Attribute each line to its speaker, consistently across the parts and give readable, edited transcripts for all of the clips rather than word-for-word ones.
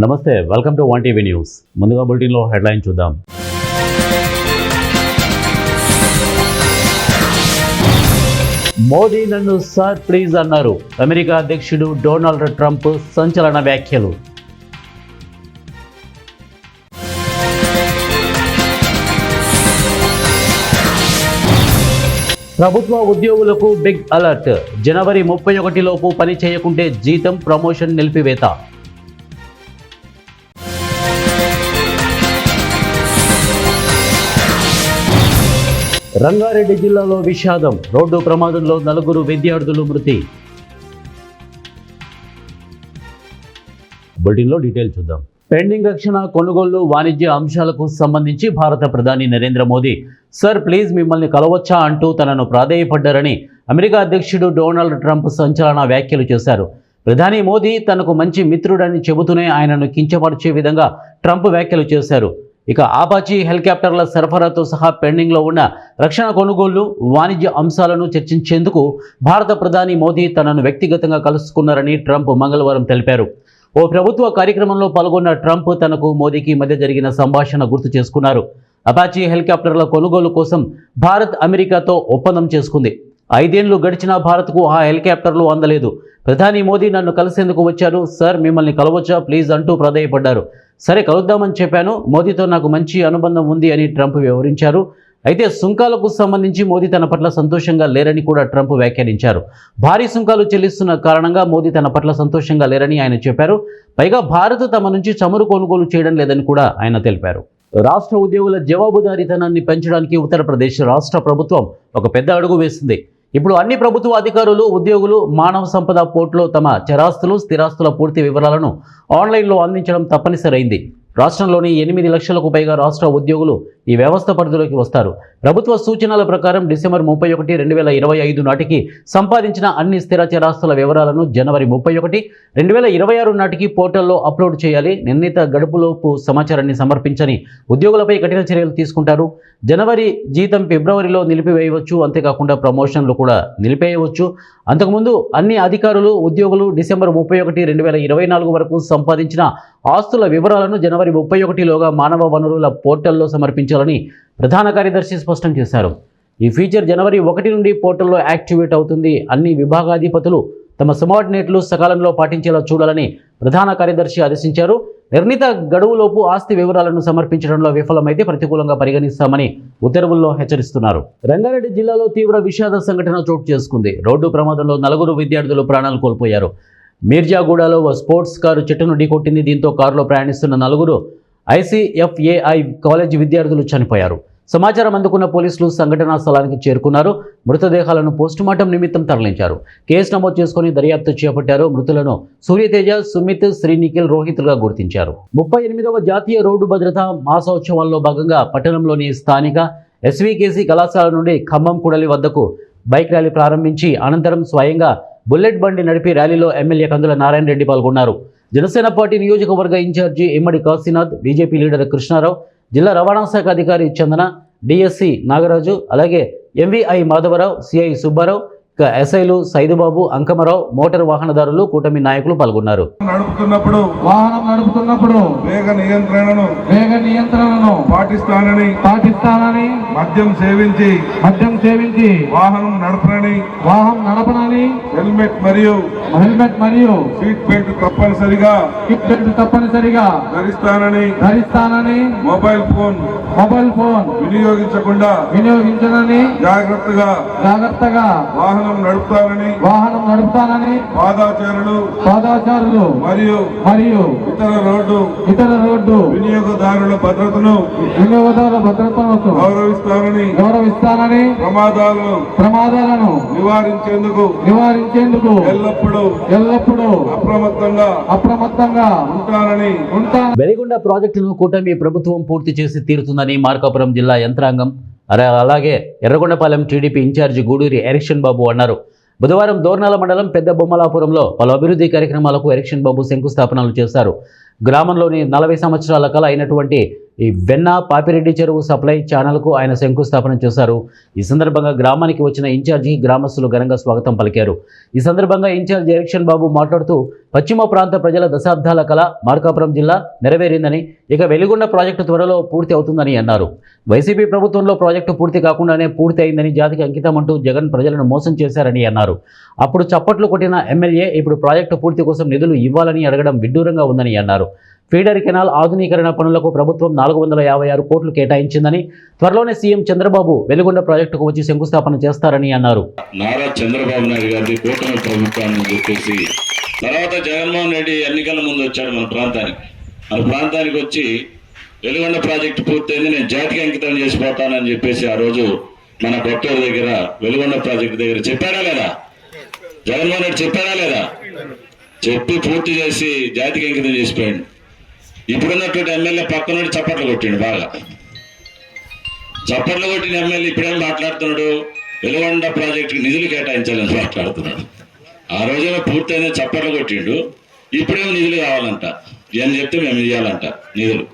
Speaker 1: నమస్తే, welcome to one TV news. ముందుగా బులెటిన్లో హెడ్లైన్ చూద్దాం. మోదీ నన్ను సార్ ప్లీజ్ అన్నారు. అమెరికా అధ్యక్షుడు డొనాల్డ్ ట్రంప్ సంచలన వ్యాఖ్యలు. ప్రభుత్వ ఉద్యోగులకు బిగ్ అలర్ట్. జనవరి 31 లోపు పని చేయకుంటే జీతం, ప్రమోషన్ నిలిపివేత. రంగారెడ్డి జిల్లాలో విషాదం. రోడ్డు ప్రమాదంలో 4 విద్యార్థులు మృతి. బులెటిన్లో డీటెయిల్ చూద్దాం. పెండింగ్ రక్షణ కొనుగోళ్లు, వాణిజ్య అంశాలకు సంబంధించి భారత ప్రధాని నరేంద్ర మోదీ సార్ ప్లీజ్ మిమ్మల్ని కలవచ్చా అంటూ తనను ప్రాధేయపడ్డారని అమెరికా అధ్యక్షుడు డొనాల్డ్ ట్రంప్ సంచలన వ్యాఖ్యలు చేశారు. ప్రధాని మోదీ తనకు మంచి మిత్రుడని చెబుతూనే ఆయనను కించపరిచే విధంగా ట్రంప్ వ్యాఖ్యలు చేశారు. ఇక ఆపాచీ హెలికాప్టర్ల సరఫరాతో సహా పెండింగ్లో ఉన్న రక్షణ కొనుగోళ్లు, వాణిజ్య అంశాలను చర్చించేందుకు భారత ప్రధాని మోదీ తనను వ్యక్తిగతంగా కలుసుకున్నారని ట్రంప్ మంగళవారం తెలిపారు. ఓ ప్రభుత్వ కార్యక్రమంలో పాల్గొన్న ట్రంప్ తనకు మోదీకి మధ్య జరిగిన సంభాషణ గుర్తు చేసుకున్నారు. అపాచీ హెలికాప్టర్ల కొనుగోలు కోసం భారత్ అమెరికాతో ఒప్పందం చేసుకుంది. 5 ఏళ్లు గడిచినా భారత్కు ఆ హెలికాప్టర్లు అందలేదు. ప్రధాని మోదీ నన్ను కలిసేందుకు వచ్చారు. సార్ మిమ్మల్ని కలవచ్చా ప్లీజ్ అంటూ ప్రాధేయపడ్డారు. సరే కలుద్దామని చెప్పాను. మోదీతో నాకు మంచి అనుబంధం ఉంది అని ట్రంప్ వివరించారు. అయితే సుంకాలకు సంబంధించి మోదీ తన పట్ల సంతోషంగా లేరని కూడా ట్రంప్ వ్యాఖ్యానించారు. భారీ సుంకాలు చెల్లిస్తున్న కారణంగా మోదీ తన పట్ల సంతోషంగా లేరని ఆయన చెప్పారు. పైగా భారత్ తమ నుంచి చమురు కొనుగోలు చేయడం లేదని కూడా ఆయన తెలిపారు. రాష్ట్ర ఉద్యోగుల జవాబుదారీతనాన్ని పెంచడానికి ఉత్తరప్రదేశ్ రాష్ట్ర ప్రభుత్వం ఒక పెద్ద అడుగు వేసింది. ఇప్పుడు అన్ని ప్రభుత్వ అధికారులు, ఉద్యోగులు మానవ సంపద పోర్టులో తమ చరాస్తులు, స్థిరాస్తుల పూర్తి వివరాలను ఆన్లైన్లో అందించడం తప్పనిసరైంది. రాష్ట్రంలోని 8 లక్షలకు పైగా రాష్ట్ర ఉద్యోగులు ఈ వ్యవస్థ పరిధిలోకి వస్తారు. ప్రభుత్వ సూచనల ప్రకారం డిసెంబర్ 31, 2025 నాటికి సంపాదించిన అన్ని స్థిర చరాస్తుల వివరాలను జనవరి 31, 2026 నాటికి పోర్టల్లో అప్లోడ్ చేయాలి. నిర్ణీత గడుపులోపు సమాచారాన్ని సమర్పించని ఉద్యోగులపై కఠిన చర్యలు తీసుకుంటారు. జనవరి జీతం ఫిబ్రవరిలో నిలిపివేయవచ్చు. అంతేకాకుండా ప్రమోషన్లు కూడా నిలిపేయవచ్చు. అంతకుముందు అన్ని అధికారులు, ఉద్యోగులు డిసెంబర్ 31, 2024 వరకు సంపాదించిన ఆస్తుల వివరాలను జనవరి 31లోగా మానవ వనరుల పోర్టల్లో సమర్పించాలని ప్రధాన కార్యదర్శి స్పష్టం చేశారు. ఈ ఫీచర్ జనవరి 1 నుండి పోర్టల్లో యాక్టివేట్ అవుతుంది. అన్ని విభాగాధిపతులు తమ సబార్డినేట్లు సకాలంలో పాటించేలా చూడాలని ప్రధాన కార్యదర్శి ఆదేశించారు. నిర్ణీత గడువులోపు ఆస్తి వివరాలను సమర్పించడంలో విఫలమైతే ప్రతికూలంగా పరిగణిస్తామని ఉత్తర్వుల్లో హెచ్చరిస్తున్నారు. రంగారెడ్డి జిల్లాలో తీవ్ర విషాద సంఘటన చోటు చేసుకుంది. రోడ్డు ప్రమాదంలో 4 విద్యార్థులు ప్రాణాలు కోల్పోయారు. మీర్జాగూడలో ఓ స్పోర్ట్స్ కారు చెట్టును ఢీకొట్టింది. దీంతో కారులో ప్రయాణిస్తున్న 4 ICFAI కాలేజీ విద్యార్థులు చనిపోయారు. సమాచారం అందుకున్న పోలీసులు సంఘటనా స్థలానికి చేరుకున్నారు. మృతదేహాలను పోస్టుమార్టం నిమిత్తం తరలించారు. కేసు నమోదు చేసుకుని దర్యాప్తు చేపట్టారు. మృతులను సూర్యతేజ, సుమిత్, శ్రీనిఖిల్, రోహిత్లుగా గుర్తించారు. 38వ జాతీయ రోడ్డు భద్రతా మాసోత్సవాల్లో భాగంగా పట్టణంలోని స్థానిక SVKC కళాశాల నుండి ఖమ్మం కూడలి వద్దకు బైక్ ర్యాలీ ప్రారంభించి అనంతరం స్వయంగా బుల్లెట్ బండి నడిపి ర్యాలీలో ఎమ్మెల్యే కందుల నారాయణ రెడ్డి పాల్గొన్నారు. జనసేన పార్టీ నియోజకవర్గ ఇన్ఛార్జి ఇమ్మడి కాశీనాథ్, బీజేపీ లీడర్ కృష్ణారావు, జిల్లా రవాణా శాఖ అధికారి చందన, DSC నాగరాజు, అలాగే MVI మాధవరావు, CI సుబ్బారావు, ఎస్ఐలు సైదుబాబు, అంకమరావు, మోటార్ వాహనదారులు, కూటమి నాయకులు పాల్గొన్నారు.
Speaker 2: వాహనం నడుపుతున్నప్పుడు వేగ నియంత్రణను పాటిస్తానని మద్యం సేవించి వాహనం నడపనని హెల్మెట్ మరియు సీట్ బెల్ట్ తప్పనిసరిగా ధరిస్తానని మొబైల్ ఫోన్ వినియోగించనని జాగ్రత్తగా వాహనం నడుపుతానని పాదాచారులు మరియు ఇతర రోడ్డు వినియోగదారుల భద్రతను గౌరవిస్తానని ప్రమాదాలను నివారించేందుకు ఎల్లప్పుడూ అప్రమత్తంగా ఉంటానని.
Speaker 1: వెలిగొండ ప్రాజెక్టును కూటమి ప్రభుత్వం పూర్తి చేసి తీరుతుందని మార్కాపురం జిల్లా యంత్రాంగం, అలాగే ఎర్రగొండపాలెం టీడీపీ ఇన్ఛార్జి గూడూరి ఎరిక్షన్ బాబు అన్నారు. బుధవారం దోర్నాల మండలం పెద్ద బొమ్మలాపురంలో పలు అభివృద్ధి కార్యక్రమాలకు ఎరిక్షన్ బాబు శంకుస్థాపనలు చేశారు. గ్రామంలోని 40 సంవత్సరాల కల అయినటువంటి ఈ వెన్న పాపిరెడ్డి చెరువు సప్లై ఛానల్కు ఆయన శంకుస్థాపన చేశారు. ఈ సందర్భంగా గ్రామానికి వచ్చిన ఇన్ఛార్జి గ్రామస్తులు ఘనంగా స్వాగతం పలికారు. ఈ సందర్భంగా ఇన్ఛార్జ్ ఎలక్షన్ బాబు మాట్లాడుతూ పశ్చిమ ప్రాంత ప్రజల దశాబ్దాల కళ మార్కాపురం జిల్లా నెరవేరిందని, ఇక వెలిగొండ ప్రాజెక్టు త్వరలో పూర్తి అవుతుందని అన్నారు. వైసీపీ ప్రభుత్వంలో ప్రాజెక్టు పూర్తి కాకుండానే పూర్తి అయిందని, జాతికి అంకితం అంటూ జగన్ ప్రజలను మోసం చేశారని అన్నారు. అప్పుడు చప్పట్లు కొట్టిన ఎమ్మెల్యే ఇప్పుడు ప్రాజెక్టు పూర్తి కోసం నిధులు ఇవ్వాలని అడగడం విడ్డూరంగా ఉందని అన్నారు. ఫీడర్ కెనాల్ ఆధునీకరణ పనులకు ప్రభుత్వం 456 కోట్లు కేటాయించిందని, త్వరలోనే సీఎం చంద్రబాబు వెలిగొండ ప్రాజెక్టుకు వచ్చి శంకుస్థాపన చేస్తారని అన్నారు.
Speaker 3: నారా చంద్రబాబు నాయుడు గారి కూటమి ప్రభుత్వాన్ని చెప్పేసి తర్వాత జగన్మోహన్ రెడ్డి ఎన్నికల ముందు వచ్చాడు మన ప్రాంతానికి వచ్చి వెలిగొండ ప్రాజెక్టు పూర్తయింది, నేను జాతికి అంకితం చేసిపోతానని చెప్పేసి ఆ రోజు మన కొట్టూరు దగ్గర వెలిగొండ ప్రాజెక్టు దగ్గర చెప్పాడా లేదా? జగన్మోహన్ రెడ్డి చెప్పాడా లేదా? చెప్పి పూర్తి చేసి జాతికి అంకితం చేసిపోయాడు. ఇప్పుడున్నటువంటి ఎమ్మెల్యే పక్క నుండి చప్పట్లు కొట్టిండు, బాగా చప్పట్లు కొట్టిన ఎమ్మెల్యే ఇప్పుడేం మాట్లాడుతున్నాడు, వెలుగొండ ప్రాజెక్టుకి నిధులు కేటాయించాలని మాట్లాడుతున్నాడు. ఆ రోజేమో పూర్తయిందని చప్పట్లు కొట్టిండు, ఇప్పుడేమో నిధులు కావాలంట. అని చెప్తే మేము ఇవ్వాలంట నిధులు.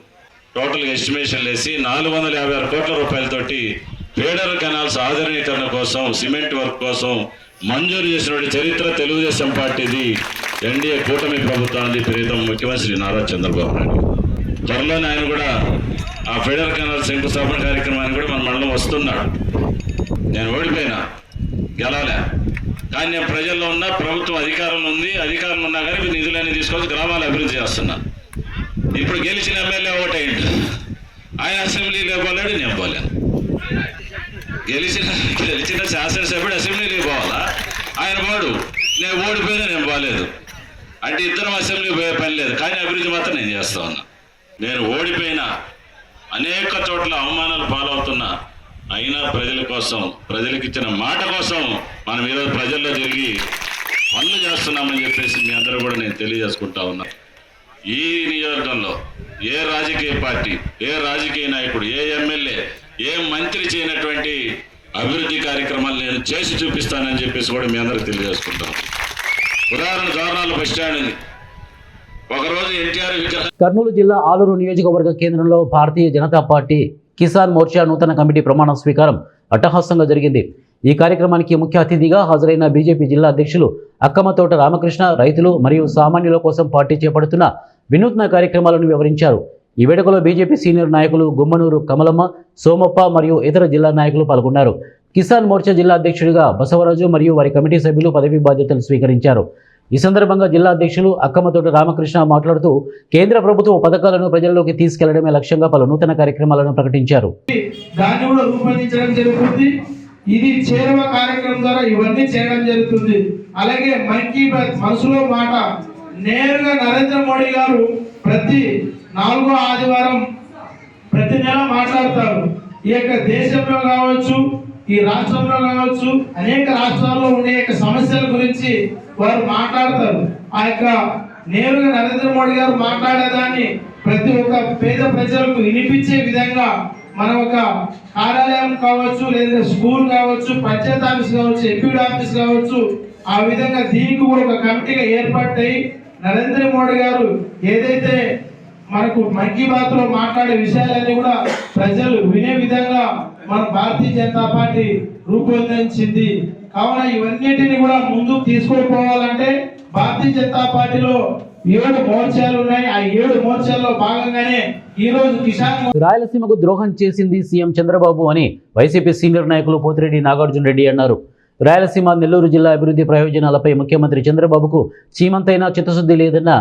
Speaker 3: టోటల్గా ఎస్టిమేషన్ వేసి 456 కోట్ల రూపాయలతోటి ఫీడర్ కెనాల్స్ ఆధునీకరణ కోసం, సిమెంట్ వర్క్ కోసం మంజూరు చేసినటువంటి చరిత్ర తెలుగుదేశం పార్టీది, ఎన్డీఏ కూటమి ప్రభుత్వానికి ప్రీతం ముఖ్యమంత్రి నారా చంద్రబాబు నాయుడు. త్వరలోనే ఆయన కూడా ఆ ఫీడర్ కెనాల్ శంకుస్థాపన కార్యక్రమానికి కూడా మన మండలం వస్తున్నాడు. నేను ఓడిపోయినా, గెలవలే, కానీ నేను ప్రజల్లో ఉన్నా, ప్రభుత్వం అధికారంలో ఉంది, అధికారంలో ఉన్నా కానీ నిధులన్నీ తీసుకొచ్చి గ్రామాలు అభివృద్ధి చేస్తున్నా. ఇప్పుడు గెలిచిన ఎమ్మెల్యే ఓటైండు, ఆయన అసెంబ్లీలో పోలేడు, నేను పోలేను. గెలిచిన శాసనసభ్యుడు అసెంబ్లీకి పోవాలా, ఆయన పోడు, నేను ఓడిపోయినా నేను పోలేదు. అంటే ఇద్దరం అసెంబ్లీ పోయే పని లేదు, కానీ అభివృద్ధి మాత్రం నేను చేస్తా ఉన్నా. నేను ఓడిపోయినా, అనేక చోట్ల అవమానాలు పాలవుతున్నా, అయినా ప్రజల కోసం, ప్రజలకు ఇచ్చిన మాట కోసం మనం ఈరోజు ప్రజల్లో తిరిగి పనులు చేస్తున్నామని చెప్పేసి మీ అందరూ కూడా నేను తెలియజేసుకుంటా ఉన్నా. ఈ నియోజకవర్గంలో ఏ రాజకీయ పార్టీ, ఏ రాజకీయ నాయకుడు, ఏ ఎమ్మెల్యే, ఏ మంత్రి చేయనటువంటి అభివృద్ధి కార్యక్రమాలు నేను చేసి చూపిస్తానని చెప్పేసి కూడా మీ అందరికి తెలియజేసుకుంటాను. ఉదాహరణ జవహర్లాల్ బస్ స్టాండ్ ఉంది, ఒకరోజు ఎన్టీఆర్ విగ్రహం.
Speaker 1: కర్నూలు జిల్లా ఆలూరు నియోజకవర్గ కేంద్రంలో భారతీయ జనతా పార్టీ కిసాన్ మోర్చా నూతన కమిటీ ప్రమాణ స్వీకారం అట్టహాసంగా జరిగింది. ఈ కార్యక్రమానికి ముఖ్య అతిథిగా హాజరైన బీజేపీ జిల్లా అధ్యక్షులు అక్కమతోట రామకృష్ణ రైతులు మరియు సామాన్యుల కోసం పార్టీ చేపడుతున్న వినూత్న కార్యక్రమాలను వివరించారు. ఈ వేడుకలో బీజేపీ సీనియర్ నాయకులు గుమ్మనూరు కమలమ్మ, సోమప్ప మరియు ఇతర జిల్లా నాయకులు పాల్గొన్నారు. కిసాన్ మోర్చా జిల్లా అధ్యక్షుడిగా బసవరాజు మరియు వారి కమిటీ సభ్యులు పదవీ బాధ్యతలు స్వీకరించారు. ఈ సందర్భంగా జిల్లా అధ్యక్షులు అక్కమతోట రామకృష్ణ మాట్లాడుతూ కేంద్ర ప్రభుత్వ పథకాలను ప్రజల్లోకి తీసుకెళ్లడమే లక్ష్యంగా పలు నూతన కార్యక్రమాలను ప్రకటించారు.
Speaker 4: దాన్ని కూడా రూపొందించడం జరుగుతుంది. ఇది చేరువ కార్యక్రమం ద్వారా ఇవన్నీ చేయడం జరుగుతుంది. అలాగే మన్ కీ బాత్ మనసులో మాట నేరుగా నరేంద్ర మోడీ గారు ప్రతి 4వ ఆదివారం ప్రతి నెల మాట్లాడతారు. ఈ యొక్క దేశంలో కావచ్చు, ఈ రాష్ట్రంలో కావచ్చు, అనేక రాష్ట్రాల్లో ఉండే సమస్యల గురించి వారు మాట్లాడతారు. ఆ యొక్క నేరుగా నరేంద్ర మోడీ గారు మాట్లాడేదాన్ని ప్రతి ఒక్క పేద ప్రజలకు వినిపించే విధంగా మనం ఒక కార్యాలయం కావచ్చు, లేదా స్కూల్ కావచ్చు, పంచాయత్ ఆఫీస్ కావచ్చు, ఎంపీడీ ఆఫీస్ కావచ్చు, ఆ విధంగా దీనికి కూడా ఒక కమిటీగా ఏర్పాటై నరేంద్ర మోడీ గారు ఏదైతే మనకు మన్ కీ బాత్ లో మాట్లాడే విషయాలన్నీ కూడా ప్రజలు వినే విధంగా మన భారతీయ జనతా పార్టీ రూపొందించింది. కావున ఇవన్నిటిని కూడా ముందుకు తీసుకుపోవాలంటే భారతీయ జనతా పార్టీలో 7 మోర్చాలు ఉన్నాయి. ఆ 7 మోర్చాల్లో భాగంగానే ఈ రోజు కిసాన్
Speaker 1: రాయలసీమకు ద్రోహం చేసింది సీఎం చంద్రబాబు అని వైసీపీ సీనియర్ నాయకులు పోతిరెడ్డి నాగార్జున రెడ్డి అన్నారు. రాయలసీమ, నెల్లూరు జిల్లా అభివృద్ధి ప్రయోజనాలపై ముఖ్యమంత్రి చంద్రబాబుకు చీమంతైనా చిత్తశుద్ధి లేదన్న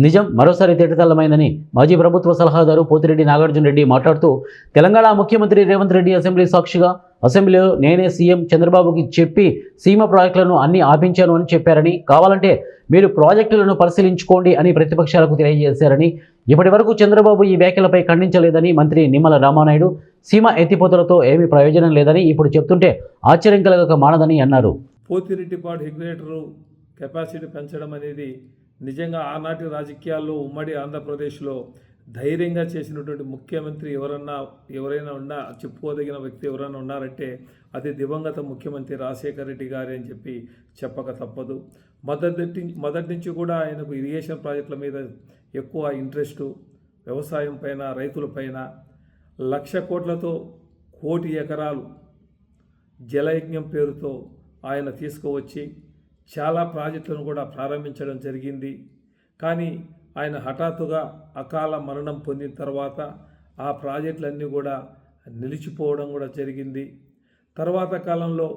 Speaker 1: నిజం మరోసారి తేటతెల్లమైందని మాజీ ప్రభుత్వ సలహాదారు పోతిరెడ్డి నాగార్జున రెడ్డి మాట్లాడుతూ తెలంగాణ ముఖ్యమంత్రి రేవంత్ రెడ్డి అసెంబ్లీ సాక్షిగా అసెంబ్లీలో నేనే సీఎం చంద్రబాబుకి చెప్పి సీమ ప్రాజెక్టులను అన్ని ఆపించాను అని చెప్పారని, కావాలంటే మీరు ప్రాజెక్టులను పరిశీలించుకోండి అని ప్రతిపక్షాలకు తెలియజేశారని, ఇప్పటి వరకు చంద్రబాబు ఈ వ్యాఖ్యలపై ఖండించలేదని మంత్రి నిమ్మల రామానాయుడు సీమ ఎత్తిపోతలతో ఏమీ ప్రయోజనం లేదని ఇప్పుడు చెప్తుంటే ఆశ్చర్యం కలగక మానదని అన్నారు.
Speaker 5: పోతిరెడ్డిపాడు రెగ్యులేటరు కెపాసిటీ పెంచడం అనేది నిజంగా ఆనాటి రాజకీయాల్లో ఉమ్మడి ఆంధ్రప్రదేశ్లో ధైర్యంగా చేసినటువంటి ముఖ్యమంత్రి ఎవరైనా ఉన్నా, చెప్పుకోదగిన వ్యక్తి ఎవరైనా ఉన్నారంటే అది దివంగత ముఖ్యమంత్రి రాజశేఖర రెడ్డి గారి అని చెప్పి చెప్పక తప్పదు. మొదటి నుంచి కూడా ఆయనకు ఇరిగేషన్ ప్రాజెక్టుల మీద ఎక్కువ ఇంట్రెస్టు, వ్యవసాయం పైన, రైతుల పైన, 1,00,000 కోట్లతో 1,00,00,000 ఎకరాలు జలయజ్ఞం పేరుతో ఆయన తీసుకువచ్చి చాలా ప్రాజెక్టులను కూడా ప్రారంభించడం జరిగింది. కానీ ఆయన హఠాత్తుగా అకాల మరణం పొందిన తర్వాత ఆ ప్రాజెక్టులన్నీ కూడా నిలిచిపోవడం కూడా జరిగింది. తర్వాత కాలంలో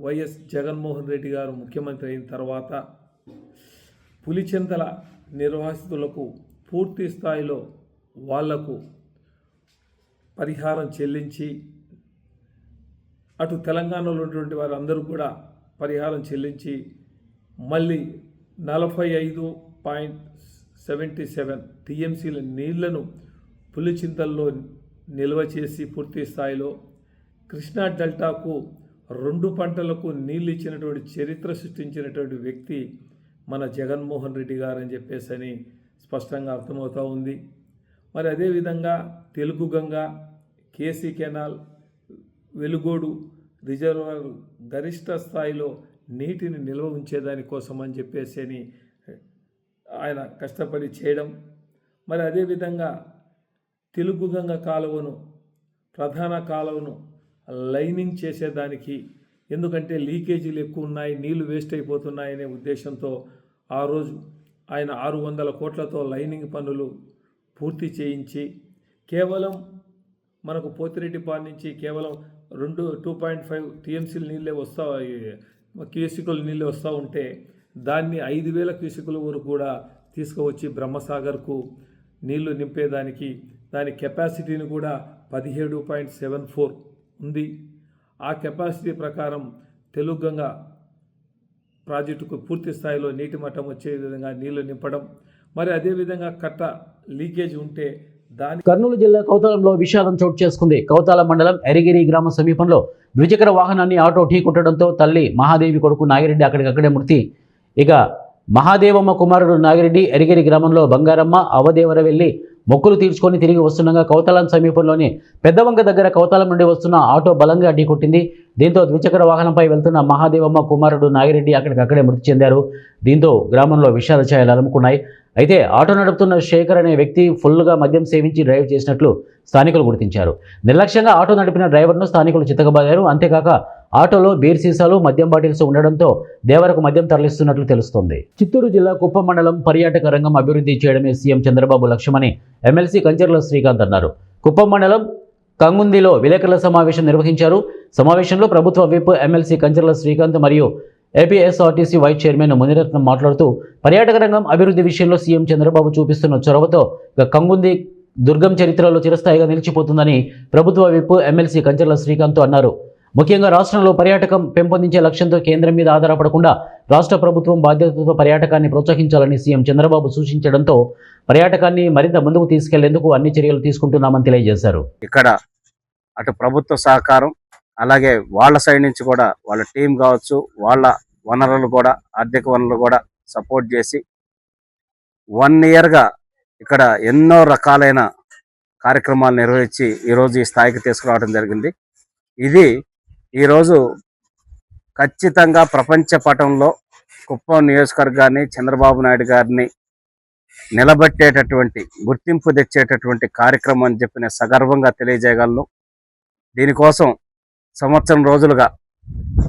Speaker 5: వైఎస్ జగన్మోహన్ రెడ్డి గారు ముఖ్యమంత్రి అయిన తర్వాత పులిచెంతల నిర్వాసితులకు పూర్తి స్థాయిలో వాళ్లకు పరిహారం చెల్లించి, అటు తెలంగాణలో ఉన్నటువంటి వారందరూ కూడా పరిహారం చెల్లించి మళ్ళీ 45.77 టీఎంసీల నీళ్లను పులిచింతల్లో నిల్వ చేసి పూర్తి స్థాయిలో కృష్ణా డెల్టాకు 2 పంటలకు నీళ్ళు ఇచ్చినటువంటి చరిత్ర సృష్టించినటువంటి వ్యక్తి మన జగన్మోహన్ రెడ్డి గారు అని చెప్పేసి అని స్పష్టంగా అర్థమవుతూ ఉంది. మరి అదేవిధంగా Telugu Ganga, KC canal, Velugodu reservoir గరిష్ట స్థాయిలో నీటిని నిల్వ ఉంచేదానికోసం అని చెప్పేసి అని ఆయన కష్టపడి చేయడం, మరి అదేవిధంగా తెలుగు గంగ కాలువను, ప్రధాన కాలువను లైనింగ్ చేసేదానికి, ఎందుకంటే లీకేజీలు ఎక్కువ ఉన్నాయి, నీళ్లు వేస్ట్ అయిపోతున్నాయనే ఉద్దేశంతో ఆ రోజు ఆయన 600 కోట్లతో లైనింగ్ పనులు పూర్తి చేయించి కేవలం మనకు పోతిరెడ్డిపాడు నుంచి కేవలం 2.5 టీఎంసీల నీళ్ళే క్యూసికుల నీళ్ళే వస్తూ ఉంటే దాన్ని 5,000 క్యూసికుల వరకు కూడా తీసుకువచ్చి బ్రహ్మసాగర్కు నీళ్లు నింపేదానికి దాని కెపాసిటీని కూడా 17.74 ఉంది. ఆ కెపాసిటీ ప్రకారం తెలుగు గంగ ప్రాజెక్టుకు పూర్తి స్థాయిలో నీటి మట్టం వచ్చే విధంగా నీళ్లు నింపడం, మరి అదేవిధంగా కట్ట లీకేజ్ ఉంటే దాని
Speaker 1: కర్నూలు జిల్లా కౌతాలంలో విషాదం చోటు చేసుకుంది. కౌతాల మండలం ఎరిగిరి గ్రామ సమీపంలో ద్విచక్ర వాహనాన్ని ఆటో ఢీకొట్టడంతో తల్లి మహాదేవి కొడుకు నాగిరెడ్డి అక్కడికక్కడే మృతి. ఇక మహాదేవమ్మ కుమారుడు నాగిరెడ్డి ఎరిగిరి గ్రామంలో బంగారమ్మ అవదేవర వెళ్లి మొక్కులు తీర్చుకొని తిరిగి వస్తుండగా కౌతాలం సమీపంలోని పెద్దవంక దగ్గర కౌతాలం నుండి వస్తున్న ఆటో బలంగా ఢీకొట్టింది. దీంతో ద్విచక్ర వాహనంపై వెళ్తున్న మహాదేవమ్మ కుమారుడు నాగిరెడ్డి అక్కడికక్కడే మృతి చెందారు. దీంతో గ్రామంలో విషాద ఛాయలు అలుముకున్నాయి. అయితే ఆటో నడుపుతున్న శేఖర్ అనే వ్యక్తి ఫుల్గా మద్యం సేవించి డ్రైవ్ చేసినట్లు స్థానికులు గుర్తించారు. నిర్లక్ష్యంగా ఆటో నడిపిన డ్రైవర్ను స్థానికులు చితకబాదారు. అంతేకాక ఆటోలో బీర్ సీసాలు, మద్యం బాటిల్స్ ఉండడంతో దేవరకు మద్యం తరలిస్తున్నట్లు తెలుస్తోంది. చిత్తూరు జిల్లా కుప్పం మండలం పర్యాటక రంగం అభివృద్ధి చేయడమే సీఎం చంద్రబాబు లక్ష్యమని ఎమ్మెల్సీ కంచర్ల శ్రీకాంత్ అన్నారు. కుప్పం మండలం కంగుందిలో విలేకరుల సమావేశం నిర్వహించారు. సమావేశంలో ప్రభుత్వ విప్ ఎమ్మెల్సీ కంచర్ల శ్రీకాంత్ మరియు ఏపీఎస్ఆర్టీసీ వైస్ చైర్మన్ మునిరత్నం మాట్లాడుతూ పర్యాటక రంగం అభివృద్ధి విషయంలో సీఎం చంద్రబాబు చూపిస్తున్న చొరవతో కంగుంది దుర్గం చరిత్రలో చిరస్థాయిగా నిలిచిపోతుందని ప్రభుత్వ విప్ ఎమ్మెల్సీ కంచర్ల శ్రీకాంత్ అన్నారు. ముఖ్యంగా రాష్ట్రంలో పర్యాటకం పెంపొందించే లక్ష్యంతో కేంద్రం మీద ఆధారపడకుండా రాష్ట్ర ప్రభుత్వం బాధ్యతతో పర్యాటకాన్ని ప్రోత్సహించాలని సీఎం చంద్రబాబు సూచించడంతో పర్యాటకాన్ని మరింత ముందుకు తీసుకెళ్లేందుకు అన్ని చర్యలు తీసుకుంటున్నామని తెలియజేశారు.
Speaker 6: ఇక్కడ అటు ప్రభుత్వ సహకారం, అలాగే వాళ్ళ సైడ్ నుంచి కూడా వాళ్ళ టీం కావచ్చు, వాళ్ళ వనరులు కూడా, ఆర్థిక వనరులు కూడా సపోర్ట్ చేసి 1 ఇయర్గా ఇక్కడ ఎన్నో రకాలైన కార్యక్రమాలు నిర్వహించి ఈరోజు ఈ స్థాయికి తీసుకురావడం జరిగింది. ఇది ఈరోజు ఖచ్చితంగా ప్రపంచ పటంలో కుప్పం నియోజకవర్గాన్ని, చంద్రబాబు నాయుడు గారిని నిలబెట్టేటటువంటి, గుర్తింపు తెచ్చేటటువంటి కార్యక్రమం అని చెప్పి నేను సగర్వంగా తెలియజేయగలను. దీనికోసం సంవత్సరం రోజులుగా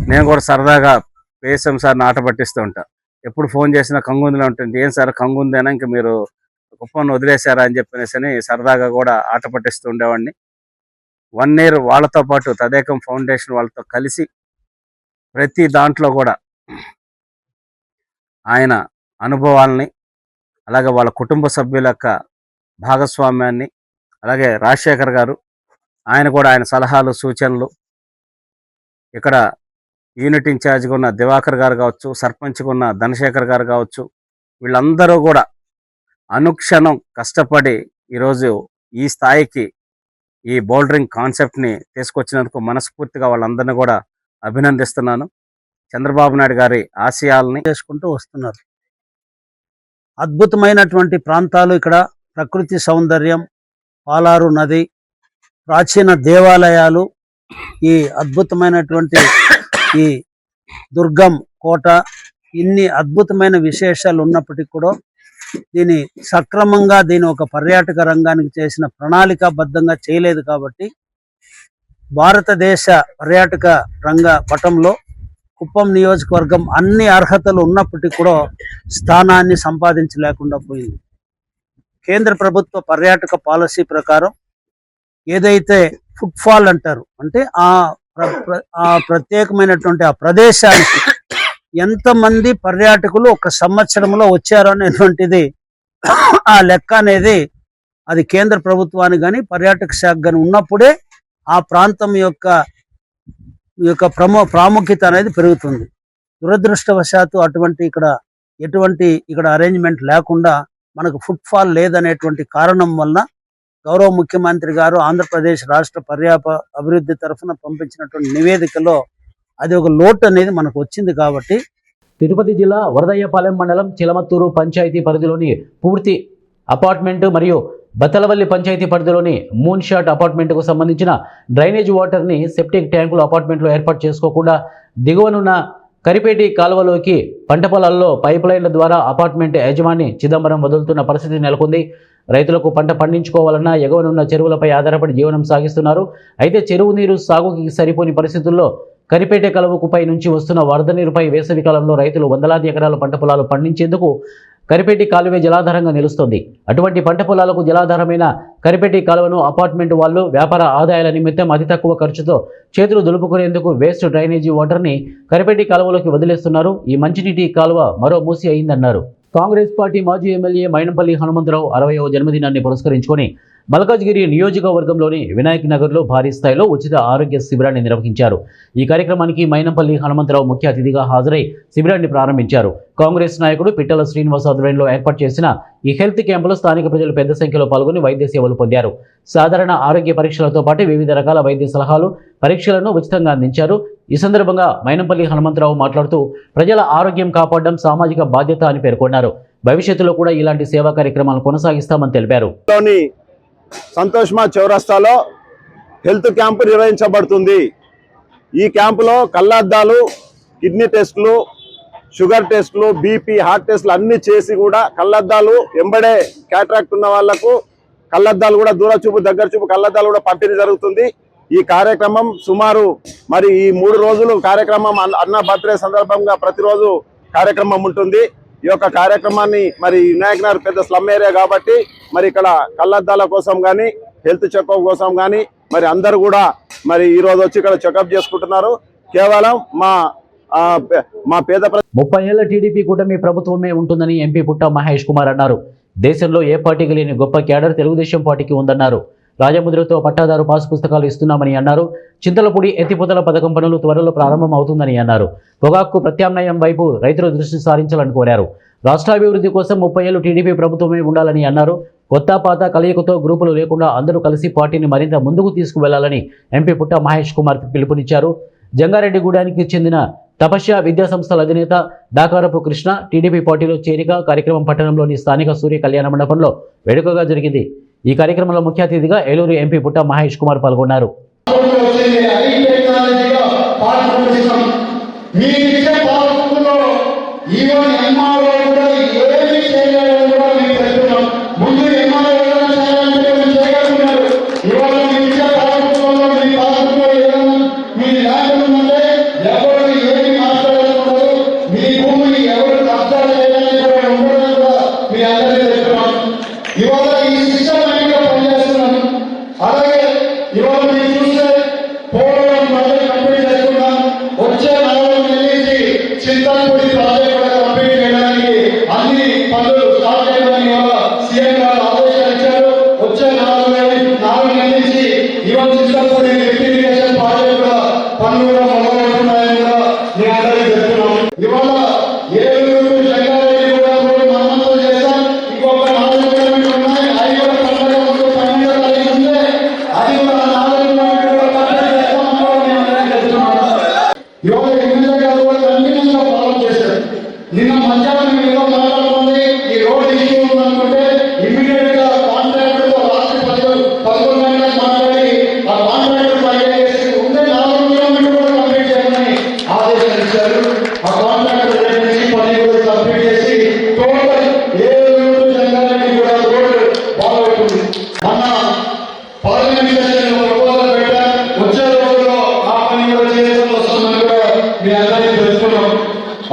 Speaker 6: నేను కూడా సరదాగా పేసం సార్ని ఆట పట్టిస్తూ ఉంటా. ఎప్పుడు ఫోన్ చేసినా కంగుందిలో ఉంటుంది. ఏం సార్ కంగుందేనా, ఇంక మీరు కుప్పంను వదిలేశారా అని చెప్పేసి సరదాగా కూడా ఆట పట్టిస్తూ ఉండేవాడిని. 1 ఇయర్ వాళ్ళతో పాటు తదేకం ఫౌండేషన్ వాళ్ళతో కలిసి ప్రతి దాంట్లో కూడా ఆయన అనుభవాల్ని, అలాగే వాళ్ళ కుటుంబ సభ్యుల యొక్క భాగస్వామ్యాన్ని, అలాగే రాజశేఖర్ గారు ఆయన కూడా ఆయన సలహాలు, సూచనలు, ఇక్కడ యూనిట్ ఇన్ఛార్జ్గా ఉన్న దివాకర్ గారు కావచ్చు, సర్పంచ్గా ఉన్న ధనశేఖర్ గారు కావచ్చు, వీళ్ళందరూ కూడా అనుక్షణం కష్టపడి ఈరోజు ఈ స్థాయికి ఈ బౌల్డరింగ్ కాన్సెప్ట్ని తీసుకొచ్చినందుకు మనస్ఫూర్తిగా వాళ్ళందరినీ కూడా అభినందిస్తున్నాను. చంద్రబాబు నాయుడు గారి ఆశయాలని
Speaker 7: చేసుకుంటూ వస్తున్నారు. అద్భుతమైనటువంటి ప్రాంతాలు ఇక్కడ, ప్రకృతి సౌందర్యం, పాలారు నది, ప్రాచీన దేవాలయాలు, ఈ అద్భుతమైనటువంటి ఈ దుర్గం కోట, ఇన్ని అద్భుతమైన విశేషాలు ఉన్నప్పటికీ కూడా దీని సక్రమంగా దీని ఒక పర్యాటక రంగానికి చేసిన ప్రణాళికాబద్ధంగా చేయలేదు కాబట్టి భారతదేశ పర్యాటక రంగ పటంలో కుప్పం నియోజకవర్గం అన్ని అర్హతలు ఉన్నప్పటికీ కూడా స్థానాన్ని సంపాదించలేకుండా పోయింది. కేంద్ర ప్రభుత్వ పర్యాటక పాలసీ ప్రకారం ఏదైతే ఫుట్ఫాల్ అంటారు, అంటే ఆ ప్రత్యేకమైనటువంటి ఆ ప్రదేశానికి ఎంతమంది పర్యాటకులు ఒక సంవత్సరంలో వచ్చారు అనేటువంటిది ఆ లెక్క అనేది అది కేంద్ర ప్రభుత్వానికి కానీ పర్యాటక శాఖ కానీ ఉన్నప్పుడే ఆ ప్రాంతం యొక్క ప్రాముఖ్యత అనేది పెరుగుతుంది. దురదృష్టవశాత్తు ఎటువంటి అరేంజ్మెంట్ లేకుండా మనకు ఫుట్ఫాల్ లేదనేటువంటి కారణం వలన గౌరవ ముఖ్యమంత్రి గారు ఆంధ్రప్రదేశ్ రాష్ట్ర అభివృద్ధి తరఫున పంపించినటువంటి నివేదికలో అది ఒక లోటు అనేది మనకు వచ్చింది. కాబట్టి
Speaker 1: తిరుపతి జిల్లా వరదయ్యపాలెం మండలం చిలమత్తూరు పంచాయతీ పరిధిలోని పూర్తి అపార్ట్మెంట్ మరియు బత్తలవల్లి పంచాయతీ పరిధిలోని మూన్ షాట్ అపార్ట్మెంట్కు సంబంధించిన డ్రైనేజ్ వాటర్ని సెప్టిక్ ట్యాంకులు అపార్ట్మెంట్లో ఏర్పాటు చేసుకోకుండా దిగువనున్న కరిపేటి కాలువలోకి పంట పొలాల్లో పైప్ లైన్ల ద్వారా అపార్ట్మెంట్ యజమాని చిదంబరం వదులుతున్న పరిస్థితి నెలకొంది. రైతులకు పంట పండించుకోవాలన్నా ఎగువనున్న చెరువులపై ఆధారపడి జీవనం సాగిస్తున్నారు. అయితే చెరువు నీరు సాగుకి సరిపోని పరిస్థితుల్లో కరిపేట కలువకుపై నుంచి వస్తున్న వరద నీరుపై వేసవి కాలంలో రైతులు వందలాది ఎకరాల పంట పొలాలు పండించేందుకు కరిపేటి కాలువే జలాధారంగా నిలుస్తోంది. అటువంటి పంట పొలాలకు జలాధారమైన కరిపేటి కాలువను అపార్ట్మెంట్ వాళ్ళు వ్యాపార ఆదాయాల నిమిత్తం అతి తక్కువ ఖర్చుతో చేతులు దులుపుకునేందుకు వేస్ట్ డ్రైనేజీ వాటర్ని కరిపేటి కాలువలోకి వదిలేస్తున్నారు. ఈ మంచినీటి కాలువ మరో మూసి అయిందన్నారు. కాంగ్రెస్ పార్టీ మాజీ ఎమ్మెల్యే మైనంపల్లి హనుమంతరావు 60వ జన్మదినాన్ని పురస్కరించుకొని మల్కాజ్గిరి నియోజకవర్గంలోని వినాయక్ నగర్లో భారీ స్థాయిలో ఉచిత ఆరోగ్య శిబిరాన్ని నిర్వహించారు. ఈ కార్యక్రమానికి మైనంపల్లి హనుమంతరావు ముఖ్య అతిథిగా హాజరై శిబిరాన్ని ప్రారంభించారు. కాంగ్రెస్ నాయకుడు పిట్టల శ్రీనివాస్ ఆధ్వర్యంలో ఏర్పాటు చేసిన ఈ హెల్త్ క్యాంపులో స్థానిక ప్రజలు పెద్ద సంఖ్యలో పాల్గొని వైద్య సేవలు పొందారు. సాధారణ ఆరోగ్య పరీక్షలతో పాటు వివిధ రకాల వైద్య సలహాలు, పరీక్షలను ఉచితంగా అందించారు. ఈ సందర్భంగా మైనంపల్లి హనుమంతరావు మాట్లాడుతూ ప్రజల ఆరోగ్యం కాపాడడం సామాజిక బాధ్యత అని పేర్కొన్నారు. భవిష్యత్తులో కూడా ఇలాంటి సేవా కార్యక్రమాలను కొనసాగిస్తామని తెలిపారు.
Speaker 8: సంతోష్మా చౌరస్తాలో హెల్త్ క్యాంపు నిర్వహించబడుతుంది. ఈ క్యాంపులో కళ్ళద్దాలు, కిడ్నీ టెస్టులు, షుగర్ టెస్టులు, బీపీ, హార్ట్ టెస్టులు అన్ని చేసి కూడా కళ్ళద్దాలు ఎంబడే క్యాట్రాక్ట్ ఉన్న వాళ్లకు కళ్ళద్దాలు కూడా దూర చూపు, దగ్గర చూపు కళ్ళద్దాలు కూడా పంపిణీ జరుగుతుంది. ఈ కార్యక్రమం సుమారు మరి ఈ 3 రోజులు కార్యక్రమం అన్న బర్త్డే సందర్భంగా ప్రతిరోజు కార్యక్రమం ఉంటుంది. ఈ యొక్క కార్యక్రమాన్ని మరి వినాయక్ నగర్ పెద్ద స్లమ్ ఏరియా కాబట్టి మరి ఇక్కడ కళ్ళద్దాల కోసం కానీ హెల్త్ చెకప్ కోసం కానీ మరి అందరూ కూడా మరి ఈ రోజు వచ్చి ఇక్కడ చెకప్ చేసుకుంటున్నారు. కేవలం మా పేద
Speaker 1: 30 ఏళ్ల టీడీపీ కూటమి ప్రభుత్వమే ఉంటుందని ఎంపీ పుట్ట మహేష్ కుమార్ అన్నారు. దేశంలో ఏ పార్టీకి లేని గొప్ప క్యాడర్ తెలుగుదేశం పార్టీకి ఉందన్నారు. రాజముద్రతో పట్టాదారు పాస్ పుస్తకాలు ఇస్తున్నామని అన్నారు. చింతలపూడి ఎత్తిపోతల పథకం పనులు త్వరలో ప్రారంభం అవుతుందని అన్నారు. పొగాకు ప్రత్యామ్నాయం వైపు రైతుల దృష్టి సారించాలని కోరారు. రాష్ట్రాభివృద్ధి కోసం 30 ఏళ్లు టీడీపీ ప్రభుత్వమే ఉండాలని అన్నారు. కొత్త పాత కలయికతో గ్రూపులు లేకుండా అందరూ కలిసి పార్టీని మరింత ముందుకు తీసుకువెళ్లాలని ఎంపీ పుట్ట మహేష్ కుమార్ పిలుపునిచ్చారు. జంగారెడ్డిగూడానికి చెందిన తపస్య విద్యా సంస్థల అధినేత డాకారపు కృష్ణ టీడీపీ పార్టీలో చేరిక కార్యక్రమం పట్టణంలోని స్థానిక సూర్య కళ్యాణ మండపంలో వేడుకగా జరిగింది. ఈ కార్యక్రమంలో ముఖ్య అతిథిగా ఏలూరు ఎంపీ పుట్ట మహేష్ కుమార్ పాల్గొన్నారు.
Speaker 9: నిన్న మధ్యాహ్నం ఏదో మాట్లాడుతుంది ఈ రోడ్ ఇష్యూ ఉందనుకుంటే ఇమీడియట్ గా కాంట్రాక్టర్ తో రాత్రి 11 గంటలకు మాట్లాడి ఆ కాంట్రాక్టర్ ఫైల్ చేసి ఉండే 4 కిలోమీటర్లు కూడా కంప్లీట్ చేయాలని ఆదేశాలు ఇచ్చారు. ఆ కాంట్రాక్టర్ రేపు నుంచి పని కూడా కంప్లీట్ చేసి టోటల్ 7 మన పార్లమెంట్ సెషన్లో ప్రపోజల్ పెట్టారు. వచ్చే రోజుల్లో ఆ పని కూడా చేసుకుని వస్తుందని కూడా మీ అందరికీ తెలుసుకున్నాం.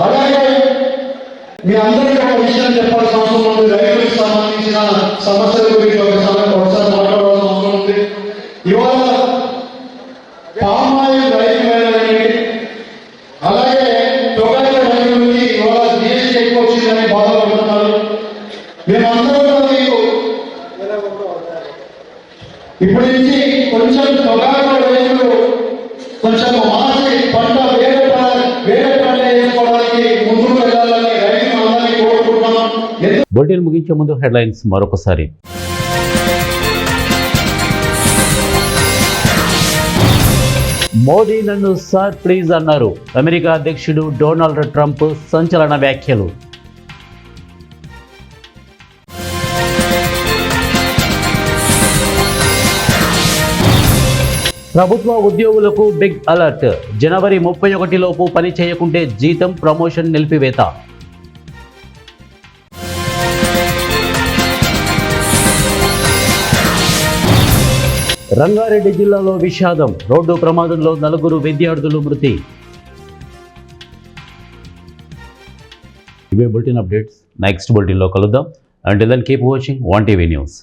Speaker 9: అలాగే మీ అందరికీ ఒక విషయం చెప్పాల్సిన అవసరం ఉంది. రైతులకు సంబంధించిన సమస్యల గురించి ఒకసారి మాట్లాడాల్సిన అవసరం ఉంది. ఇవాళ పామాయిల్ రైతులైనటువంటి అలాగే టొబాకో రైతులకి ఇవాళ జీఎస్టీ ఎక్కువ వచ్చిందని బాధపడుతున్నారు. మేమందరూ కూడా మీకు ఇప్పటి నుంచి కొంచెం టొబాకో రైతులు కొంచెం మార్చి పంట వేరే పంట వేసుకోవడానికి ముందుకు వెళ్ళాలని రైతులు అందరినీ కోరుకుంటున్నాం.
Speaker 1: బులెటిన్ ముగించే ముందు హెడ్లైన్స్ మరొకసారి. మోదీ నన్ను సార్ ప్లీజ్ అన్నారు. అమెరికా అధ్యక్షుడు డొనాల్డ్ ట్రంప్ సంచలన వ్యాఖ్యలు. ప్రభుత్వ ఉద్యోగులకు బిగ్ అలర్ట్. జనవరి 31 లోపు పని చేయకుంటే జీతం, ప్రమోషన్ నిలిపివేత. రంగారెడ్డి జిల్లాలో విషాదం. రోడ్డు ప్రమాదంలో 4 విద్యార్థులు మృతి. ఇవే బులెటిన్ అప్డేట్స్. నెక్స్ట్ బులెటిన్లో కలుద్దాం. Until then keep watching 1TV news.